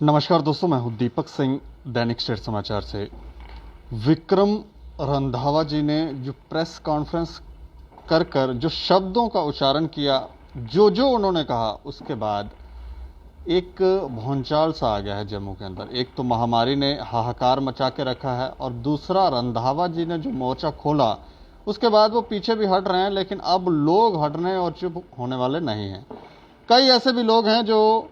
नमस्कार दोस्तों, मैं हूं दीपक सिंह, दैनिक स्टेट समाचार से। विक्रम रंधावा जी ने जो प्रेस कॉन्फ्रेंस कर कर जो शब्दों का उच्चारण किया, जो उन्होंने कहा, उसके बाद एक भौंचाल सा आ गया है जम्मू के अंदर। एक तो महामारी ने हाहाकार मचा के रखा है, और दूसरा रंधावा जी ने जो मोर्चा खोला उसके बाद वो पीछे भी हट रहे हैं, लेकिन अब लोग हटने और चुप होने वाले नहीं हैं। कई ऐसे भी लोग हैं जो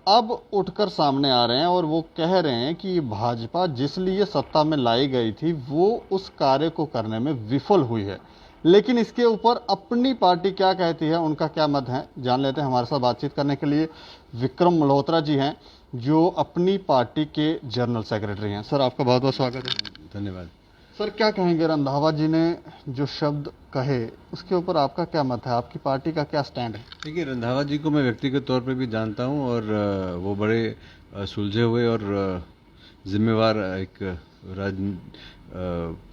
अब उठकर सामने आ रहे हैं और वो कह रहे हैं कि भाजपा जिस लिए सत्ता में लाई गई थी वो उस कार्य को करने में विफल हुई है। लेकिन इसके ऊपर अपनी पार्टी क्या कहती है, उनका क्या मत है, जान लेते हैं। हमारे साथ बातचीत करने के लिए विक्रम मल्होत्रा जी हैं, जो अपनी पार्टी के जनरल सेक्रेटरी हैं। सर, आपका बहुत बहुत स्वागत है। धन्यवाद। सर, क्या कहेंगे, रंधावा जी ने जो शब्द कहे उसके ऊपर आपका क्या मत है, आपकी पार्टी का क्या स्टैंड है? देखिए, रंधावा जी को मैं व्यक्तिगत तौर पे भी जानता हूं और वो बड़े सुलझे हुए और जिम्मेवार एक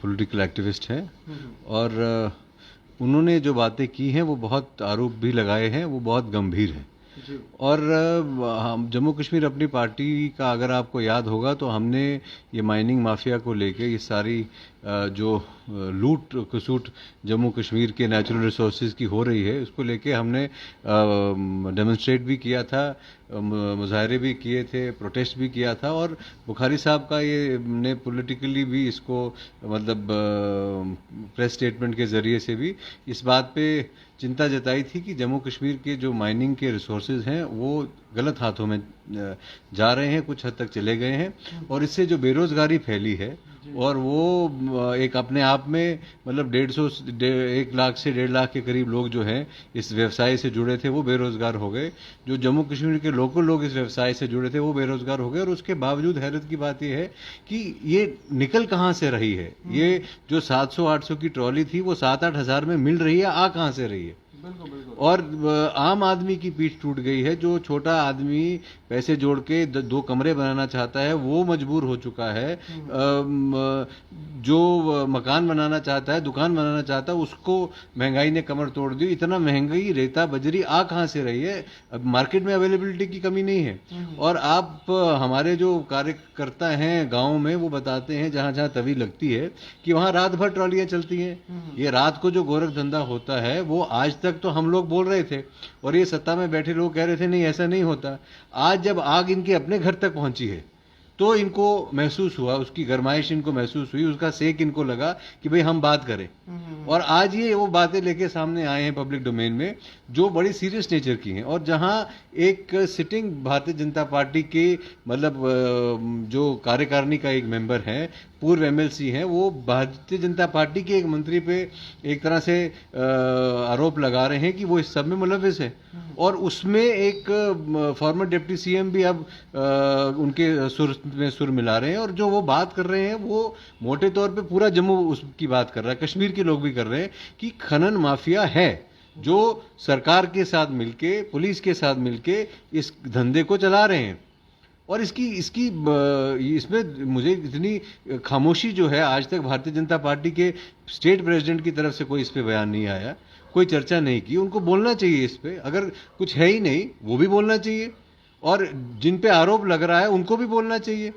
पॉलिटिकल एक्टिविस्ट हैं। और उन्होंने जो बातें की हैं वो बहुत आरोप भी लगाए हैं, वो बहुत गंभीर हैं। और हम जम्मू कश्मीर अपनी पार्टी का, अगर आपको याद होगा तो हमने ये माइनिंग माफिया को लेके ये सारी जो लूट खसूट जम्मू कश्मीर के नेचुरल रिसोर्सेज की हो रही है, उसको लेके हमने डेमोन्स्ट्रेट भी किया था, मुजाहरे भी किए थे, प्रोटेस्ट भी किया था। और बुखारी साहब का ये ने पॉलिटिकली भी इसको, मतलब प्रेस स्टेटमेंट के ज़रिए से भी इस बात पे चिंता जताई थी कि जम्मू कश्मीर के जो माइनिंग के रिसोर्सेज हैं वो गलत हाथों में जा रहे हैं, कुछ हद तक चले गए हैं। और इससे जो बेरोजगारी फैली है, और वो एक अपने आप में, मतलब 1 लाख से 1.5 लाख के करीब लोग जो हैं इस व्यवसाय से जुड़े थे वो बेरोजगार हो गए। जो जम्मू कश्मीर के लोकल लोग इस व्यवसाय से जुड़े थे वो बेरोजगार हो गए। और उसके बावजूद हैरत की बात यह है कि ये निकल कहाँ से रही है। ये जो 700-800 की ट्रॉली थी वो 7-8 हज़ार में मिल रही है, आ कहाँ से रही है। और आम आदमी की पीठ टूट गई है। जो छोटा आदमी पैसे जोड़ के 2 कमरे बनाना चाहता है वो मजबूर हो चुका है। जो मकान बनाना चाहता है, दुकान बनाना चाहता है, उसको महंगाई ने कमर तोड़ दी। इतना महंगाई, रेता बजरी आ कहाँ से रही है। अब मार्केट में अवेलेबिलिटी की कमी नहीं है। और आप हमारे जो कार्यकर्ता हैं गांव में वो बताते हैं, जहां जहां तवी लगती है, कि वहां रात भर ट्रॉलियां चलती हैं। ये रात को जो गोरख धंधा होता है वो आज तक तो हम लोग बोल रहे थे, और ये सत्ता में बैठे लोग कह रहे थे नहीं ऐसा नहीं होता। आज जब आग इनके अपने घर तक पहुंची है तो इनको महसूस हुआ, उसकी गरमाइश इनको महसूस हुई, उसका सेक इनको लगा कि भाई हम बात करें। और आज ये वो बातें लेके सामने आए हैं पब्लिक डोमेन में, जो बड़ी सीरियस नेचर की हैं। और जहां एक सिटिंग भारतीय जनता पार्टी के, मतलब जो कार्यकारिणी का एक मेंबर है, पूर्व एमएलसी हैं, वो भारतीय जनता पार्टी के एक मंत्री पे एक तरह से आरोप लगा रहे हैं कि वो इस सब में मुलविस है। और उसमें एक फॉर्मर डिप्टी सीएम भी अब उनके सुर में सुर मिला रहे हैं। और जो वो बात कर रहे हैं वो मोटे तौर पे पूरा जम्मू उसकी बात कर रहा है, कश्मीर के लोग भी कर रहे हैं कि खनन माफिया है जो सरकार के साथ मिलके, पुलिस के साथ मिलके इस धंधे को चला रहे हैं। और इसमें मुझे इतनी खामोशी जो है, आज तक भारतीय जनता पार्टी के स्टेट प्रेसिडेंट की तरफ से कोई इस पे बयान नहीं आया, कोई चर्चा नहीं की। उनको बोलना चाहिए इस पे, अगर कुछ है ही नहीं वो भी बोलना चाहिए, और जिन पे आरोप लग रहा है उनको भी बोलना चाहिए।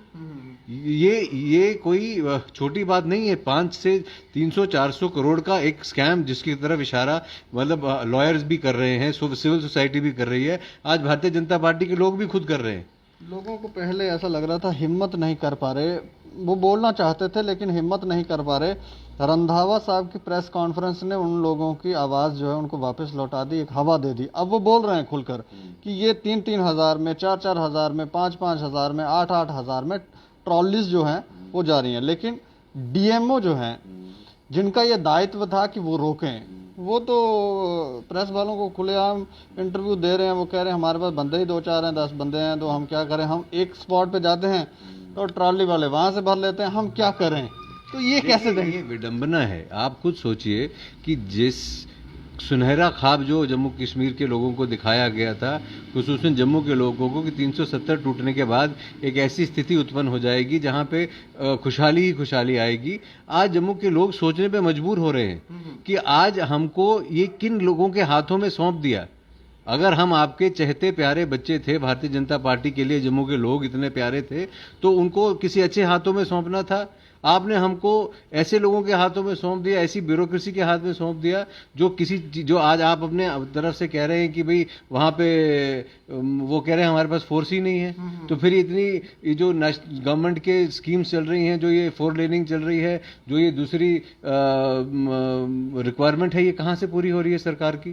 ये कोई छोटी बात नहीं है। 5 से 300-400 करोड़ का एक स्कैम जिसकी तरफ इशारा, मतलब लॉयर्स भी कर रहे हैं, सिविल सोसाइटी भी कर रही है, आज भारतीय जनता पार्टी के लोग भी खुद कर रहे हैं। लोगों को पहले ऐसा लग रहा था हिम्मत नहीं कर पा रहे, वो बोलना चाहते थे लेकिन हिम्मत नहीं कर पा रहे। रंधावा साहब की प्रेस कॉन्फ्रेंस ने उन लोगों की आवाज़ जो है उनको वापस लौटा दी, एक हवा दे दी। अब वो बोल रहे हैं खुलकर कि ये 3-3 हज़ार में, 4-4 हज़ार में, 5-5 हज़ार में, 8-8 हज़ार में ट्रॉलीज जो हैं वो जा रही हैं। लेकिन डीएमओ जो हैं, जिनका ये दायित्व था कि वो रोकें, वो तो प्रेस वालों को खुलेआम इंटरव्यू दे रहे हैं। वो कह रहे हैं हमारे पास बंदे ही 2-4 हैं, 10 बंदे हैं, तो हम क्या करें। हम एक स्पॉट पे जाते हैं तो ट्रॉली वाले वहां से भर लेते हैं, हम क्या करें। तो ये कैसे देखें? ये विडंबना है। आप खुद सोचिए कि जिस सुनहरा ख्वाब जो जम्मू कश्मीर के लोगों को दिखाया गया था, खुसूसन जम्मू के लोगों को, कि 370 टूटने के बाद एक ऐसी स्थिति उत्पन्न हो जाएगी जहां पे खुशहाली ही खुशहाली आएगी। आज जम्मू के लोग सोचने पे मजबूर हो रहे हैं कि आज हमको ये किन लोगों के हाथों में सौंप दिया। अगर हम आपके चहते प्यारे बच्चे थे, भारतीय जनता पार्टी के लिए जम्मू के लोग इतने प्यारे थे, तो उनको किसी अच्छे हाथों में सौंपना था। आपने हमको ऐसे लोगों के हाथों में सौंप दिया, ऐसी ब्यूरोक्रेसी के हाथ में सौंप दिया जो आज आप अपने तरफ से कह रहे हैं कि भाई वहां पे वो कह रहे हैं हमारे पास फोर्स ही नहीं है। तो फिर इतनी ये जो गवर्नमेंट के स्कीम्स चल रही हैं, जो ये 4 लेनिंग चल रही है, जो ये दूसरी रिक्वायरमेंट है, ये कहाँ से पूरी हो रही है सरकार की?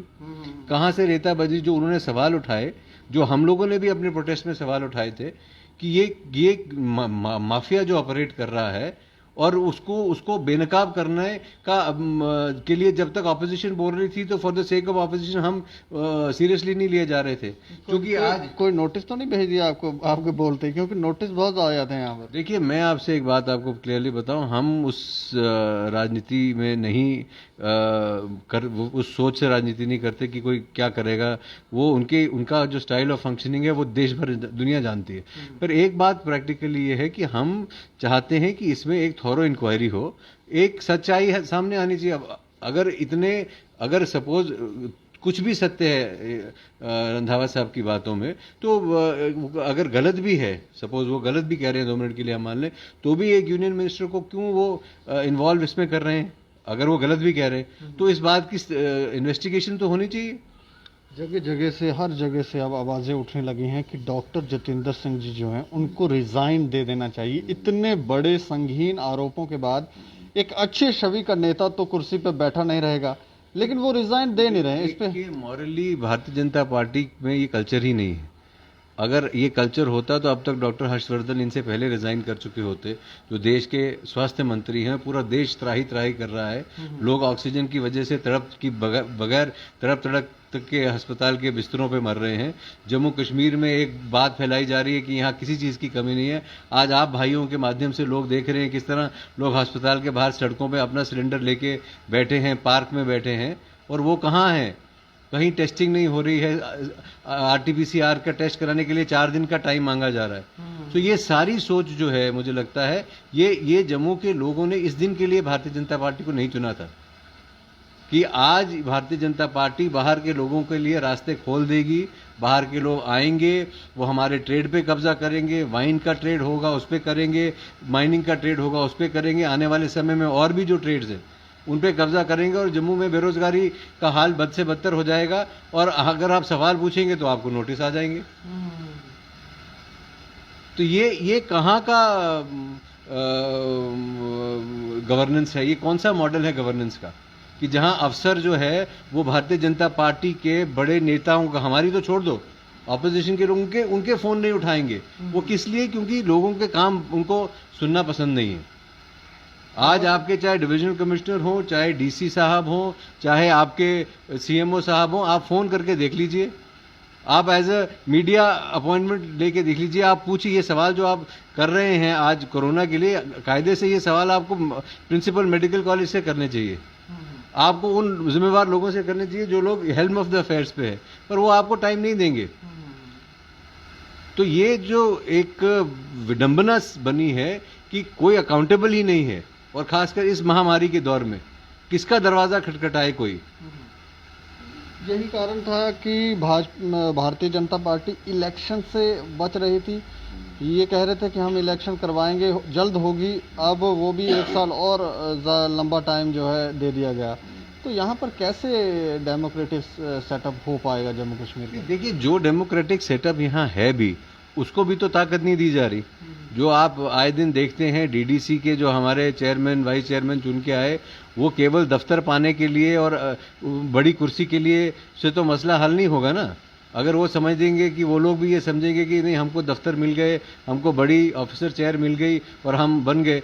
कहाँ से रेताबाजी जो उन्होंने सवाल उठाए, जो हम लोगों ने भी अपने प्रोटेस्ट में सवाल उठाए थे कि ये माफिया जो ऑपरेट कर रहा है और उसको बेनकाब करने का के लिए जब तक ऑपोजिशन बोल रही थी तो for the sake of opposition हम सीरियसली नहीं लिए जा रहे थे। क्योंकि आज कोई नोटिस तो नहीं भेज दिया आपको, आपके बोलते, क्योंकि नोटिस बहुत आ जाते हैं यहाँ पर। देखिए, मैं आपसे एक बात आपको क्लियरली बताऊं, हम उस राजनीति में नहीं उस सोच से राजनीति नहीं करते कि कोई क्या करेगा। वो उनका जो स्टाइल ऑफ फंक्शनिंग है वो देश भर दुनिया जानती है। पर एक बात प्रैक्टिकली ये है कि हम चाहते हैं कि इसमें एक थॉरो इंक्वायरी हो, एक सच्चाई सामने आनी चाहिए। अगर सपोज कुछ भी सत्य है रंधावा साहब की बातों में, तो अगर गलत भी है, सपोज वो गलत भी कह रहे हैं, 2 मिनट के लिए हम मान लें, तो भी एक यूनियन मिनिस्टर को क्यों वो इन्वॉल्व इसमें कर रहे हैं? अगर वो गलत भी कह रहे हैं तो इस बात की इन्वेस्टिगेशन तो होनी चाहिए। जगह जगह से, हर जगह से अब आवाजें उठने लगी हैं कि डॉक्टर जतिंदर सिंह जी जो हैं उनको रिजाइन दे देना चाहिए। इतने बड़े संगीन आरोपों के बाद एक अच्छे छवि का नेता तो कुर्सी पर बैठा नहीं रहेगा, लेकिन वो रिजाइन दे नहीं रहे। इस पे मॉरली भारतीय जनता पार्टी में ये कल्चर ही नहीं है। अगर ये कल्चर होता तो अब तक डॉक्टर हर्षवर्धन इनसे पहले रिजाइन कर चुके होते। जो देश के स्वास्थ्य मंत्री हैं, पूरा देश त्राही त्राही कर रहा है। लोग ऑक्सीजन की वजह से बगैर तड़प तक के अस्पताल के बिस्तरों पे मर रहे हैं। जम्मू कश्मीर में एक बात फैलाई जा रही है कि यहाँ किसी चीज़ की कमी नहीं है। आज आप भाइयों के माध्यम से लोग देख रहे हैं किस तरह लोग अस्पताल के बाहर सड़कों पे अपना सिलेंडर लेके बैठे हैं, पार्क में बैठे हैं, और वो कहाँ हैं? कहीं टेस्टिंग नहीं हो रही है। RT-PCR का टेस्ट कराने के लिए 4 दिन का टाइम मांगा जा रहा है। तो ये सारी सोच जो है, मुझे लगता है ये जम्मू के लोगों ने इस दिन के लिए भारतीय जनता पार्टी को नहीं चुना था कि आज भारतीय जनता पार्टी बाहर के लोगों के लिए रास्ते खोल देगी। बाहर के लोग आएंगे, वो हमारे ट्रेड पे कब्जा करेंगे, वाइन का ट्रेड होगा उस पर करेंगे, माइनिंग का ट्रेड होगा उस पर करेंगे, आने वाले समय में और भी जो ट्रेड्स हैं उन पे कब्जा करेंगे, और जम्मू में बेरोजगारी का हाल बद से बदतर हो जाएगा। और अगर आप सवाल पूछेंगे तो आपको नोटिस आ जाएंगे। तो ये कहाँ का गवर्नेंस है? ये कौन सा मॉडल है गवर्नेंस का कि जहां अफसर जो है वो भारतीय जनता पार्टी के बड़े नेताओं का, हमारी तो छोड़ दो, ऑपोजिशन के लोगों के उनके फोन नहीं उठाएंगे। वो किस लिए? क्योंकि लोगों के काम उनको सुनना पसंद नहीं है। आज आपके चाहे डिवीजनल कमिश्नर हो, चाहे DC साहब हो, चाहे आपके CMO साहब हो, आप फोन करके देख लीजिए, आप एज अ मीडिया अपॉइंटमेंट लेके देख लीजिए, आप पूछिए ये सवाल जो आप कर रहे हैं आज कोरोना के लिए, कायदे से ये सवाल आपको प्रिंसिपल मेडिकल कॉलेज से करने चाहिए, आपको उन जिम्मेवार लोगों से करने चाहिए जो लोग हेल्म ऑफ द अफेयर्स पे है, पर वो आपको टाइम नहीं देंगे। तो ये जो एक विडंबना बनी है कि कोई अकाउंटेबल ही नहीं है, और खासकर इस महामारी के दौर में किसका दरवाजा खटखटाए कोई। यही कारण था कि भारतीय जनता पार्टी इलेक्शन से बच रही थी। ये कह रहे थे कि हम इलेक्शन करवाएंगे, जल्द होगी, अब वो भी 1 साल और लंबा टाइम जो है दे दिया गया। तो यहाँ पर कैसे डेमोक्रेटिक सेटअप हो पाएगा जम्मू कश्मीर में? देखिए, जो डेमोक्रेटिक सेटअप यहाँ है भी, उसको भी तो ताकत नहीं दी जा रही। जो आप आए दिन देखते हैं, DDC के जो हमारे चेयरमैन वाइस चेयरमैन चुन के आए, वो केवल दफ्तर पाने के लिए और बड़ी कुर्सी के लिए से तो मसला हल नहीं होगा ना। अगर वो समझ देंगे कि वो लोग भी ये समझेंगे कि नहीं, हमको दफ्तर मिल गए, हमको बड़ी ऑफिसर चेयर मिल गई और हम बन गए।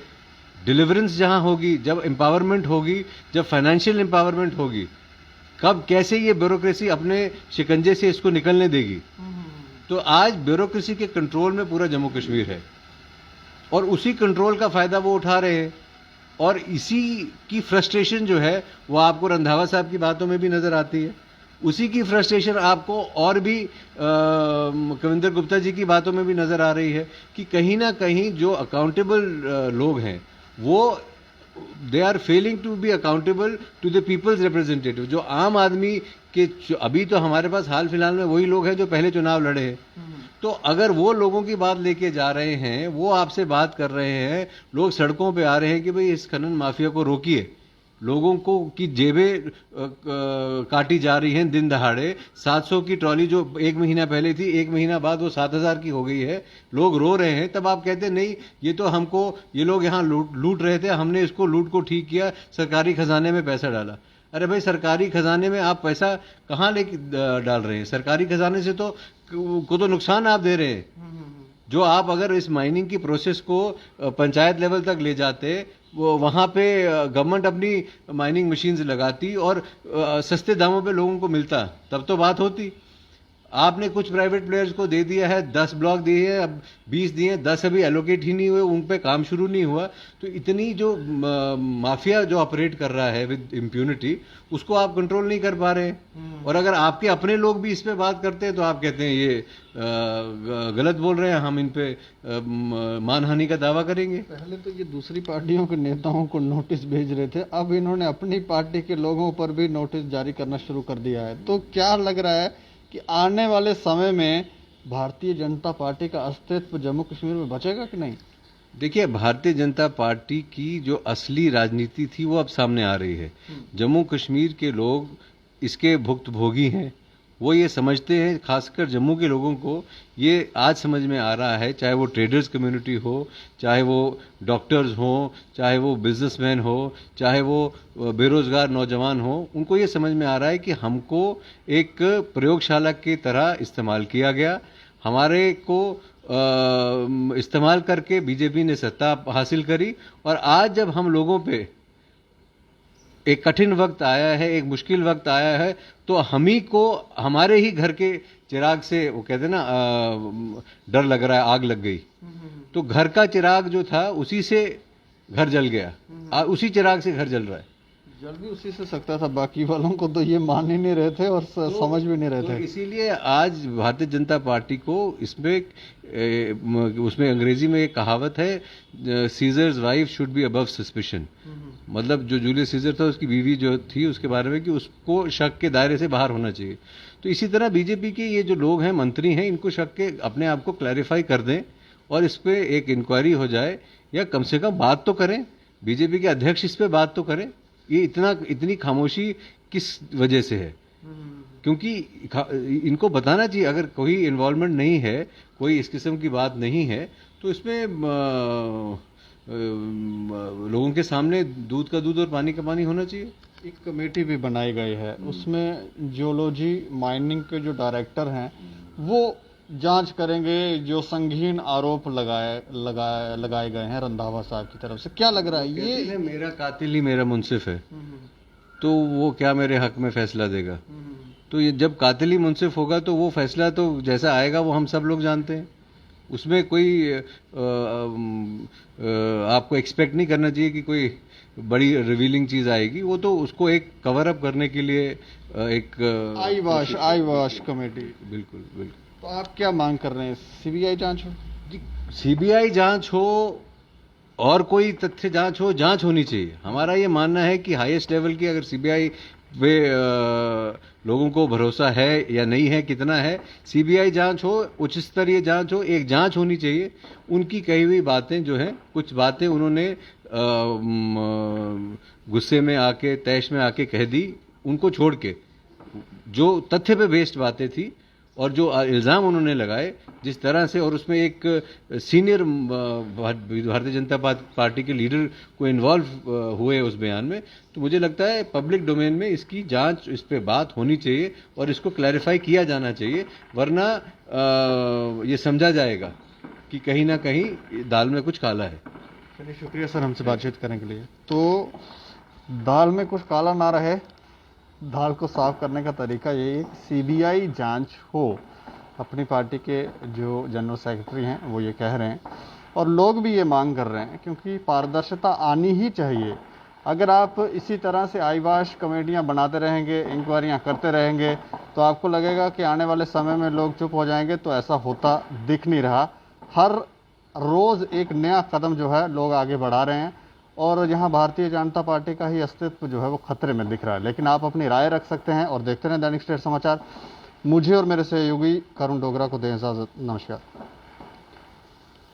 डिलीवरेंस जहां होगी, जब एम्पावरमेंट होगी, जब फाइनेंशियल एम्पावरमेंट होगी, कब कैसे ये ब्यूरोक्रेसी अपने शिकंजे से इसको निकलने देगी? तो आज ब्यूरोक्रेसी के कंट्रोल में पूरा जम्मू कश्मीर है, और उसी कंट्रोल का फायदा वो उठा रहे हैं। और इसी की फ्रस्ट्रेशन जो है वो आपको रंधावा साहब की बातों में भी नजर आती है। उसी की फ्रस्ट्रेशन आपको और भी कविंदर गुप्ता जी की बातों में भी नजर आ रही है कि कहीं ना कहीं जो अकाउंटेबल लोग हैं वो they are failing to be accountable to the people's representative. जो आम आदमी के, अभी तो हमारे पास हाल फिलहाल में वही लोग हैं जो पहले चुनाव लड़े हैं, तो अगर वो लोगों की बात लेके जा रहे हैं, वो आपसे बात कर रहे हैं, लोग सड़कों पे आ रहे हैं कि भाई इस खनन माफिया को रोकिए, लोगों को की जेबें काटी जा रही हैं दिन दहाड़े, 700 की ट्रॉली जो एक महीना पहले थी, एक महीना बाद वो 7000 की हो गई है, लोग रो रहे हैं, तब आप कहते हैं नहीं ये तो हमको, ये लोग यहाँ लूट रहे थे, हमने इसको लूट को ठीक किया, सरकारी खजाने में पैसा डाला। अरे भाई, सरकारी खजाने में आप पैसा कहाँ लेके डाल रहे हैं? सरकारी खजाने से तो नुकसान आप दे रहे हैं। जो आप अगर इस माइनिंग की प्रोसेस को पंचायत लेवल तक ले जाते, वो वहाँ पे गवर्नमेंट अपनी माइनिंग मशीन्स लगाती और सस्ते दामों पे लोगों को मिलता, तब तो बात होती। आपने कुछ प्राइवेट प्लेयर्स को दे दिया है, 10 ब्लॉक दिए हैं, अब 20 दिए हैं, 10 अभी एलोकेट ही नहीं हुए, उन पे काम शुरू नहीं हुआ। तो इतनी जो माफिया जो ऑपरेट कर रहा है विद इम्प्यूनिटी, उसको आप कंट्रोल नहीं कर पा रहे हैं। और अगर आपके अपने लोग भी इस पे बात करते हैं तो आप कहते हैं ये गलत बोल रहे हैं, हम इन पे मानहानि का दावा करेंगे। पहले तो ये दूसरी पार्टियों के नेताओं को नोटिस भेज रहे थे, अब इन्होंने अपनी पार्टी के लोगों पर भी नोटिस जारी करना शुरू कर दिया है। तो क्या लग रहा है कि आने वाले समय में भारतीय जनता पार्टी का अस्तित्व जम्मू कश्मीर में बचेगा कि नहीं? देखिए, भारतीय जनता पार्टी की जो असली राजनीति थी वो अब सामने आ रही है। जम्मू कश्मीर के लोग इसके भुक्तभोगी हैं, वो ये समझते हैं, खासकर जम्मू के लोगों को ये आज समझ में आ रहा है, चाहे वो ट्रेडर्स कम्युनिटी हो, चाहे वो डॉक्टर्स हो, चाहे वो बिजनेसमैन हो, चाहे वो बेरोजगार नौजवान हो, उनको ये समझ में आ रहा है कि हमको एक प्रयोगशाला की तरह इस्तेमाल किया गया, हमारे को इस्तेमाल करके बीजेपी ने सत्ता हासिल करी। और आज जब हम लोगों पे एक कठिन वक्त आया है, एक मुश्किल वक्त आया है, तो हम ही को हमारे ही घर के चिराग से, वो कहते हैं ना, डर लग रहा है, आग लग गई, तो घर का चिराग जो था उसी से घर जल गया, उसी चिराग से घर जल रहा है। जल भी उसी से सकता था, बाकी वालों को तो ये मान ही नहीं रहे थे और समझ भी नहीं रहे थे। इसीलिए आज भारतीय जनता पार्टी को इसमें उसमें अंग्रेजी में एक कहावत है, seizures wife should be above suspicion. मतलब जो जूलियस सीजर था उसकी बीवी जो थी उसके बारे में कि उसको शक के दायरे से बाहर होना चाहिए। तो इसी तरह बीजेपी के ये जो लोग हैं, मंत्री हैं, इनको शक के अपने आप को क्लैरिफाई कर दें और इस पर एक इंक्वायरी हो जाए, या कम से कम बात तो करें, बीजेपी के अध्यक्ष इस पर बात तो करें। ये इतनी खामोशी किस वजह से है? क्योंकि इनको बताना चाहिए, अगर कोई इन्वॉल्वमेंट नहीं है, कोई इस किस्म की बात नहीं है, तो इसमें लोगों के सामने दूध का दूध और पानी का पानी होना चाहिए। एक कमेटी भी बनाई गई है, उसमें जियोलॉजी माइनिंग के जो डायरेक्टर हैं वो जांच करेंगे, जो संगीन आरोप लगाए गए हैं रंधावा साहब की तरफ से। क्या लग रहा है ये? मेरा कातिल ही मेरा मुंसिफ है, तो वो क्या मेरे हक में फैसला देगा? तो ये जब कातिल ही मुंसिफ होगा तो वो फैसला तो जैसा आएगा वो हम सब लोग जानते हैं, उसमें कोई आपको एक्सपेक्ट नहीं करना चाहिए कि कोई बड़ी रिवीलिंग चीज आएगी। वो तो उसको एक कवर अप करने के लिए एक आई वॉश कमेटी। बिल्कुल बिल्कुल। तो आप क्या मांग कर रहे हैं? सीबीआई जांच हो? सीबीआई जांच हो और कोई तथ्य जांच हो, जांच होनी चाहिए। हमारा ये मानना है कि हाईएस्ट लेवल की अगर सीबीआई पे लोगों को भरोसा है या नहीं है, कितना है, सीबीआई जांच हो, उच्च स्तरीय जांच हो, एक जांच होनी चाहिए। उनकी कही हुई बातें जो हैं, कुछ बातें उन्होंने गुस्से में आके, तैश में आके कह दी, उनको छोड़ के जो तथ्य पे बेस्ड बातें थी और जो इल्ज़ाम उन्होंने लगाए जिस तरह से, और उसमें एक सीनियर भारतीय जनता पार्टी के लीडर को इन्वॉल्व हुए उस बयान में, तो मुझे लगता है पब्लिक डोमेन में इसकी जांच, इस पे बात होनी चाहिए और इसको क्लैरिफाई किया जाना चाहिए, वरना ये समझा जाएगा कि कहीं ना कहीं दाल में कुछ काला है। चलिए, शुक्रिया सर हमसे बातचीत करने के लिए। तो दाल में कुछ काला ना रहे, दाल को साफ करने का तरीका यही है कि सीबीआई जांच हो। अपनी पार्टी के जो जनरल सेक्रेटरी हैं वो ये कह रहे हैं और लोग भी ये मांग कर रहे हैं, क्योंकि पारदर्शिता आनी ही चाहिए। अगर आप इसी तरह से आईवाश कमेटियां बनाते रहेंगे, इंक्वायरियां करते रहेंगे, तो आपको लगेगा कि आने वाले समय में लोग चुप हो जाएंगे। तो ऐसा होता दिख नहीं रहा। हर रोज़ एक नया कदम जो है लोग आगे बढ़ा रहे हैं और यहाँ भारतीय जनता पार्टी का ही अस्तित्व जो है वो खतरे में दिख रहा है। लेकिन आप अपनी राय रख सकते हैं और देखते रहें दैनिक स्टेट समाचार। मुझे और मेरे सहयोगी करुण डोगरा को दें इजाजत। नमस्कार।